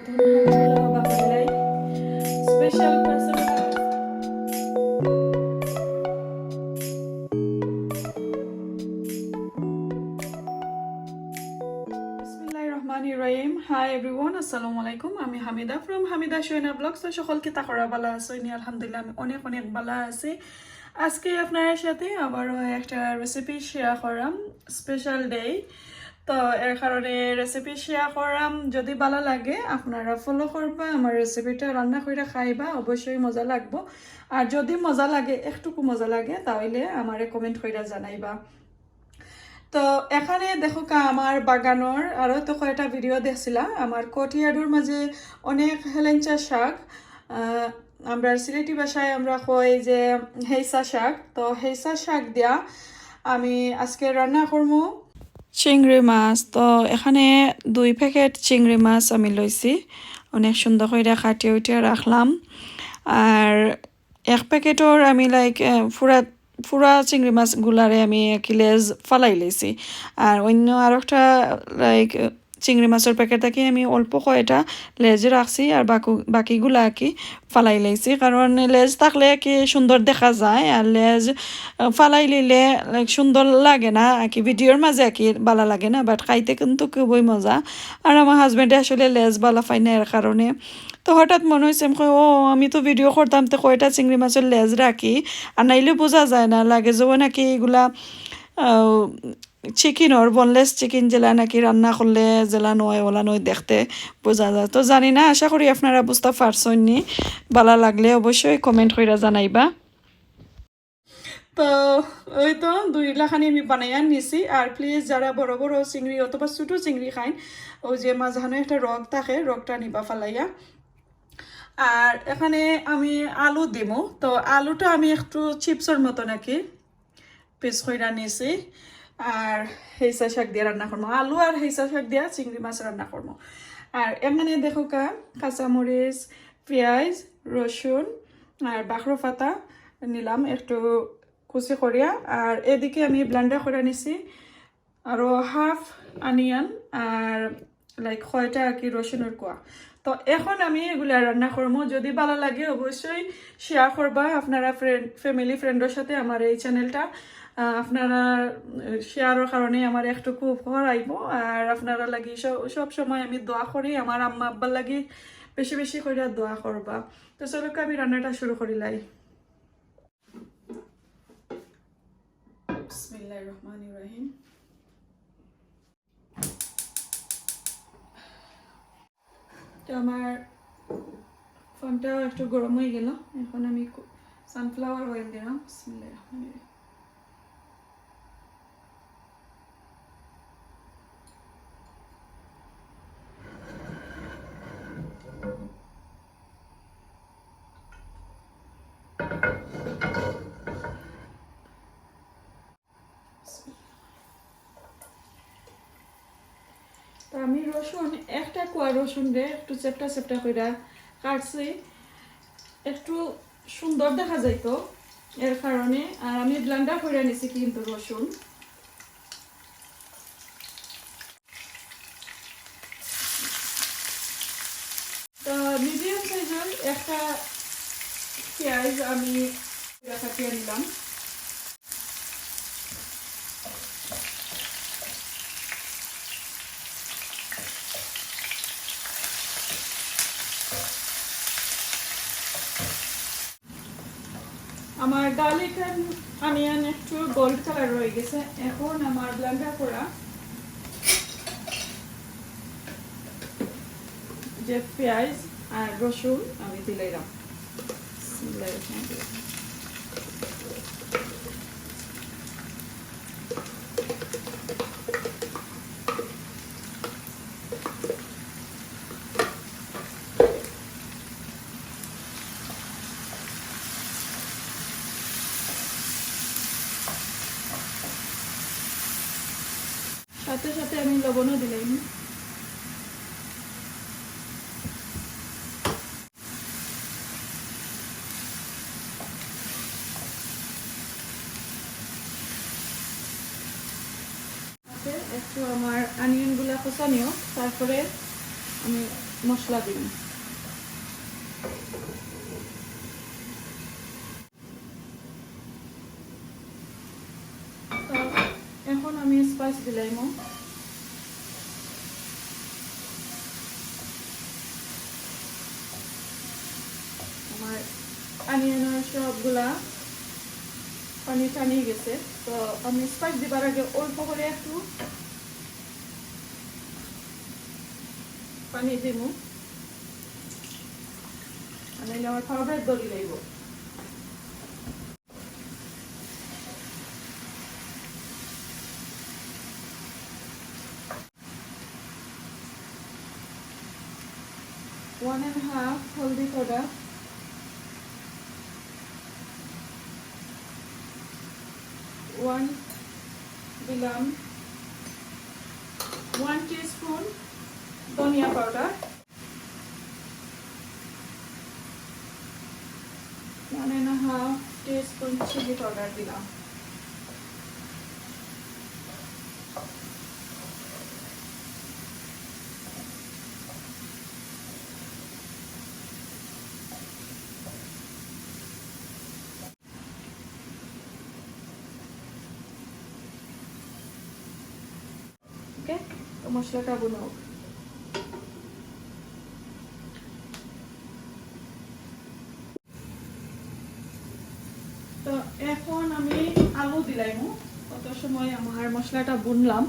নতুন হামিদুল্লাহ বাকাইলাই special person Bismillahirrahmanirrahim. Hi everyone, assalamu alaikum. আমি হামিদা from হামিদা শোনা ব্লগস। তো সকলকে তাকরা ভালো আছো নি? আলহামদুলিল্লাহ আমি অনেক অনেক ভালো আছি। আজকে আপনাদের সাথে আবার একটা রেসিপি শেয়ার করাম, স্পেশাল ডে। তো এর কারণে রেসিপি শেয়ার করাম, যদি ভালো লাগে আপনারা ফলো করবা, আমার রেসিপিটা রান্না করে খাইবা, অবশ্যই মজা লাগবো। আর যদি মজা লাগে, একটুকু মজা লাগে, তাহলে আমারে কমেন্ট করে জানাইবা। তো এখানে দেখো আমার বাগানোর আরও তো কয়েকটা ভিডিও দেখছিলাম, আমার কটিয়াডুর মাঝে অনেক হেলেঞ্চা শাক, আমরা সিলেটি ভাষায় আমরা কই যে হেইসা শাক। তো হেইসা শাক দিয়া আমি আজকে রান্না করবো চিংড়ি মাছ। তো এখানে 2 প্যাকেট চিংড়ি মাছ আমি লইছি, অনেক সুন্দর করে কাটিয়ে উঠিয়ে রাখলাম। আর 1 প্যাকেটর আমি পুরা চিংড়ি মাছগুলারে আমি লেজ ফালাই লইছি। আর অন্য আর একটা চিংড়ি মাছের প্যাকেট থেকে আমি অল্প কয়টা লেজ রাখছি, আর বাকিগুলা কি ফালাই লাইছি, কারণ লেজ থাকলে কি সুন্দর দেখা যায়, আর লেজ ফালাই লিলে সুন্দর লাগে না কি, ভিডিওর মাঝে কি ভালো লাগে না, বাট খাইতে কিন্তু খুবই মজা। আর আমার হাজব্যান্ডে আসলে লেজ ভালো পাই না, এর কারণে তো হঠাৎ মনে হয়েছে আমি তো ভিডিও করতাম, তো কয়টা চিংড়ি মাছের লেজ রাখি, আর নাইলে বোঝা যায় না, লাগে যে নাকি এগুলা চিকেনর বনলেস চিকেন জেলা নাকি রান্না করলে জেলা নয় ওলা নয় দেখতে বোঝা যায়। তো জানি না, আশা করি আপনারা বুঝতে পারছেন নি। ভালো লাগলে অবশ্যই কমেন্ট করে জানাইবা। তো ওই তো 2 লাখানি আমি বানাইয়া নিছি। আর প্লিজ যারা বড় বড় চিংড়ি অথবা ছোটো চিংড়ি খাইন, ওই যে মাঝখানে একটা রগ থাকে, রগটা নিবা ফালাইয়া। আর এখানে আমি আলু দিব, তো আলুটা আমি একটু চিপসের মতো নাকি পিস করে নিয়েছি। আর হেঁচা শাক দিয়ে রান্না করবো, আলু আর হেঁচা শাক দিয়ে চিংড়ি মাছ রান্না করবো। আর এখানে দেখো কাঁচামরিচ, পেঁয়াজ, রসুন আর বাখরো পাতা নিলাম একটু কুচি করিয়া। আর এদিকে আমি ব্লেন্ডার করে নিছি আরও হাফ অনিয়ন আর কয়টা আর কি রসুনের কোয়া। তো এখন আমি এগুলা রান্না করবো। যদি ভালো লাগে অবশ্যই শেয়ার করবা আপনারা ফ্যামিলি ফ্রেন্ডের সাথে আমার এই চ্যানেলটা। আপনারা শেয়ারের কারণে আমার একটুকু উপকার আইব। আর আপনারা লাগি সব সময় আমি দোয়া করি, আমার আম্মা আব্বার লাগি বেশি বেশি করে দোয়া করবা। তো চলো আমি রান্নাটা শুরু করিলাই। বিসমিল্লাহির রহমানির রহিম। তো আমার ফোনটাও একটু গরম হয়ে গেল, এখন আমি সানফ্লাওয়ার অয়েল দিলাম। বিসমিল্লাহির রহমানির রহিম। তো আমি রসুন একটা কোয়া রসুন রে একটু চেপটা চেপটা করে কাটছি, একটু সুন্দর দেখা যাইতো এর কারণে। আর আমি ব্লেন্ডার করে নিছি কিন্তু রসুন। তো মিডিয়াম সাইজের একটা পেঁয়াজ আমি কাটিয়ে নিলাম। আমার গার্লিক অনিয়ন একটু গোল্ড কালার রয়ে গেছে, এখন আমার ব্লেন্ডার করা যে পেঁয়াজ আর রসুন আমি দিলাম। সাথে সাথে আমি লবণও দিলাম। একটু আমার অনিয়নগুলা কষানিও, তারপরে আমি মশলা দিই। তো এখন আমি স্পাইস দিলাম। আমার অনিয়নের সবগুলা পানি টানিয়ে গেছে। তো আমি স্পাইস দিবার আগে অল্প করে একটু পানি দিব, নাহলে আমার পাউডার দড়ি লাগব। One and half haldi powder, 1 দিলাম 1 টিস্পুন ধনিয়া পাউডার, 1.5 টিস্পুন চিলি পাউডার দিলাম। ওকে, তো মশলাটা বানাও। তো এখন আমি আলু দিলাম। কত সময় আমার মশলাটা বুনলাম,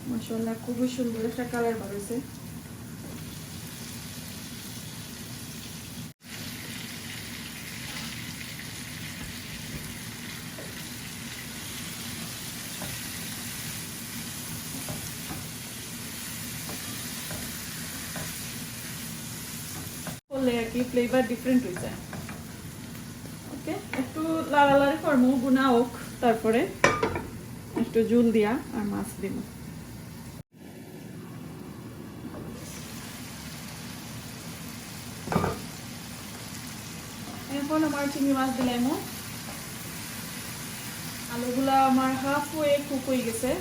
মাশাআল্লাহ খুবই সুন্দর একটা কালার বেরিয়েছে। করলে আর কি ফ্লেভার ডিফারেন্ট হয়ে যায়। ওকে, একটু লাড়ালাড়ি করবো, বুনা হোক, তারপরে একটু জল দিয়া আর মাছ দিব। এখন আমার চিংড়ি মাছ দিলাম। আলুগুলা আমার হাফ ওয়ে কুক হয়ে গেছে।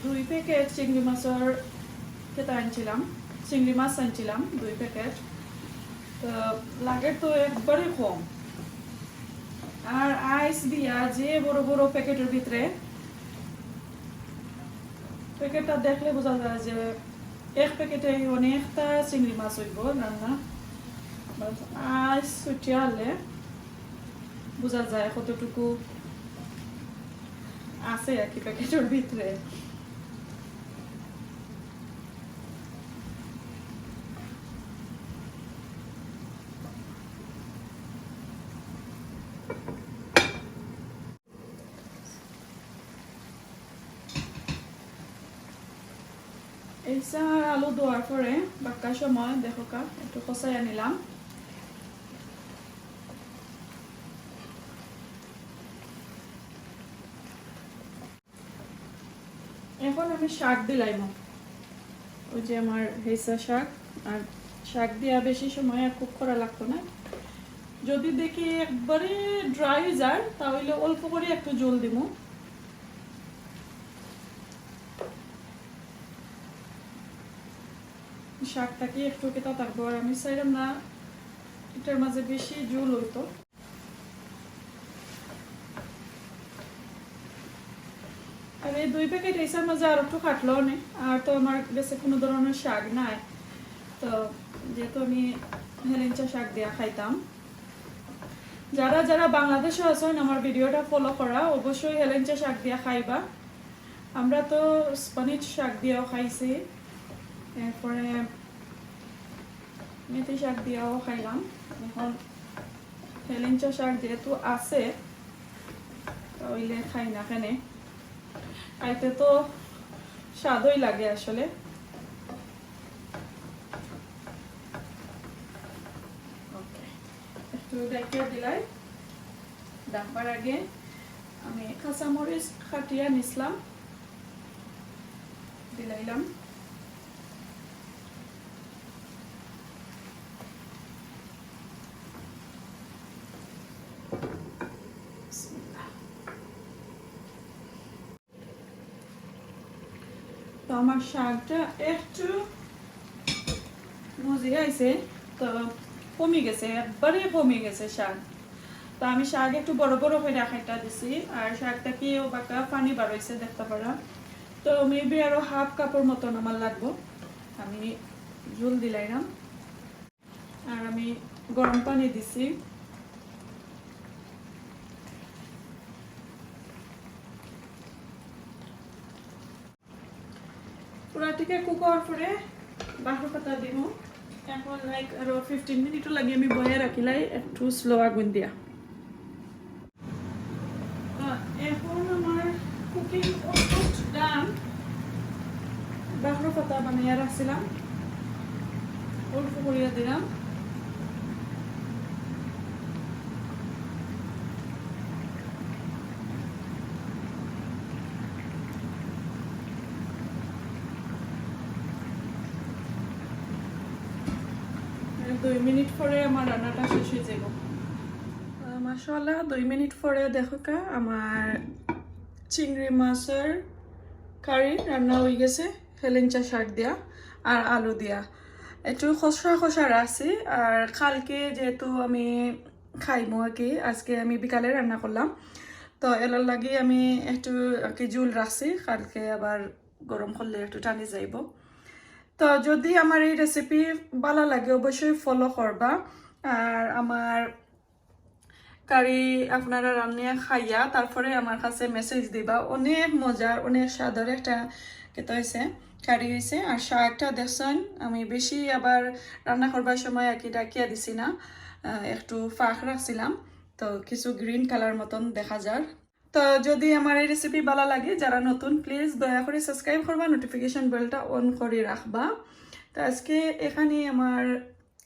দুই প্যাকেট চিংড়ি মাছের খেতে আনছিলাম, চিংড়ি মাছ আনছিলাম 2 প্যাকেট। তো লাগে তো একবারে কম। আর আইস দিয়া যে বড় বড় প্যাকেটের ভিতরে, প্যাকেটটা দেখলে বোঝা যায় যে এক প্যাকেটে অনেকটা চিংড়ি মাছ হইব রান্না। আইস ছুটিয়ালে বোঝা যায় কতটুকু আছে আর কি প্যাকেটের ভিতরে। এইসা আলু দেওয়ার পরে বাক্কা সময় দেখো কা একটু কষাই আনিলাম। এখন আমি শাক দিলাম, ওই যে আমার হেসা শাক। আর শাক দিয়া বেশি সময় আর কুক করা লাগতো না। যদি দেখি একবারে ড্রাই যায় তাহলে অল্প করে একটু জল দিব। শাকটাকে একটু কেটা থাকবো, আর আমি চাইলাম না এটার মাঝে বেশি জল হইতো। আর এই 2 প্যাকেট এইসার মাঝে আর একটু কাটলেও নেই। আর তো আমার কাছে কোনো ধরনের শাক নাই, তো যেহেতু আমি হেলেঞ্চা শাক দিয়া খাইতাম। যারা যারা বাংলাদেশে আছেন আমার ভিডিওটা ফলো করা, অবশ্যই হেলেঞ্চা শাক দিয়া খাইবা। আমরা তো স্প্যানিশ শাক দিয়েও খাইছি, এরপরে মেথি শাক দিয়েও খাইলাম। এখন হেলেঞ্চা শাক যেহেতু আছে তাহলে খাই না কেনে, খাইতে তো স্বাদই লাগে আসলে। তো দেখে দিলাই ডাকবার আগে আমি কাঁচামরিচ কাটিয়া নিছিলাম দিলাইলাম তো আমার শাকটা একটু মজে আইছে তো কমে গেছে একবারে কমে গেছে শাক তো আমি শাক একটু বড় বড় করে রাখাইটা দিছি আর শাকটা কি বাঁকা পানি বার হয়েছে দেখতে পারা তো মেবি আরো হাফ কাপড় মতন আমার লাগবো আমি ঝোল দিলাইলাম আর আমি গরম পানি দিছি পুরাটিকে কুক হওয়ার পরে বাঁকা পাতা দিব এখন লাইক আরো 15 মিনিটও লাগে আমি বয়ে রাখিলাই একটু স্লো আগুন দিয়া এখন আমার কুকিং অলমোস্ট ডান বাঁকা পাতা বানিয়ে রাখছিলাম অল্প করিয়া দিলাম দুই মিনিট পরে আমার রান্নাটা শেষ হয়ে যাব মাশাআল্লাহ 2 মিনিট পরে দেখো কা আমার চিংড়ি মাছের কারি রান্না হয়ে গেছে হেলেঞ্চা শাক দিয়া আর আলু দিয়া একটু খসড়া খসড়া রাখছি আর কালকে যেহেতু আমি খাইমো আর কি আজকে আমি বিকালে রান্না করলাম তো এলার লাগি আমি একটু আর কি ঝোল রাখছি কালকে আবার গরম করলে একটু টানি যাইব তো যদি আমার এই রেসিপি ভালো লাগে অবশ্যই ফলো করবা আর আমার কারি আপনারা রান্না খাইয়া তারপরে আমার কাছে মেসেজ দিবা অনেক মজার অনেক স্বাদের একটা কেতো হয়েছে কারি হয়েছে আর শাকটা দেখছেন আমি বেশি আবার রান্না করবার সময় আর কি ডাকিয়া দিছি না একটু ফাঁক রাখছিলাম তো কিছু গ্রিন কালার মতন দেখা যায় তো যদি আমার এই রেসিপি ভালো লাগে যারা নতুন প্লিজ দয়া করে সাবস্ক্রাইব করবা নোটিফিকেশন বেলটা অন করে রাখবা তো আজকে এখানে আমার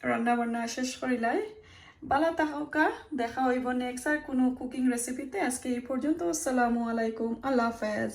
রান্না বান্না শেষ করিলাই ভালো থাকা দেখা হইব নেক্সট আর কোনো কুকিং রেসিপিতে আজকে এই পর্যন্ত আসসালামু আলাইকুম আল্লাহ হাফেজ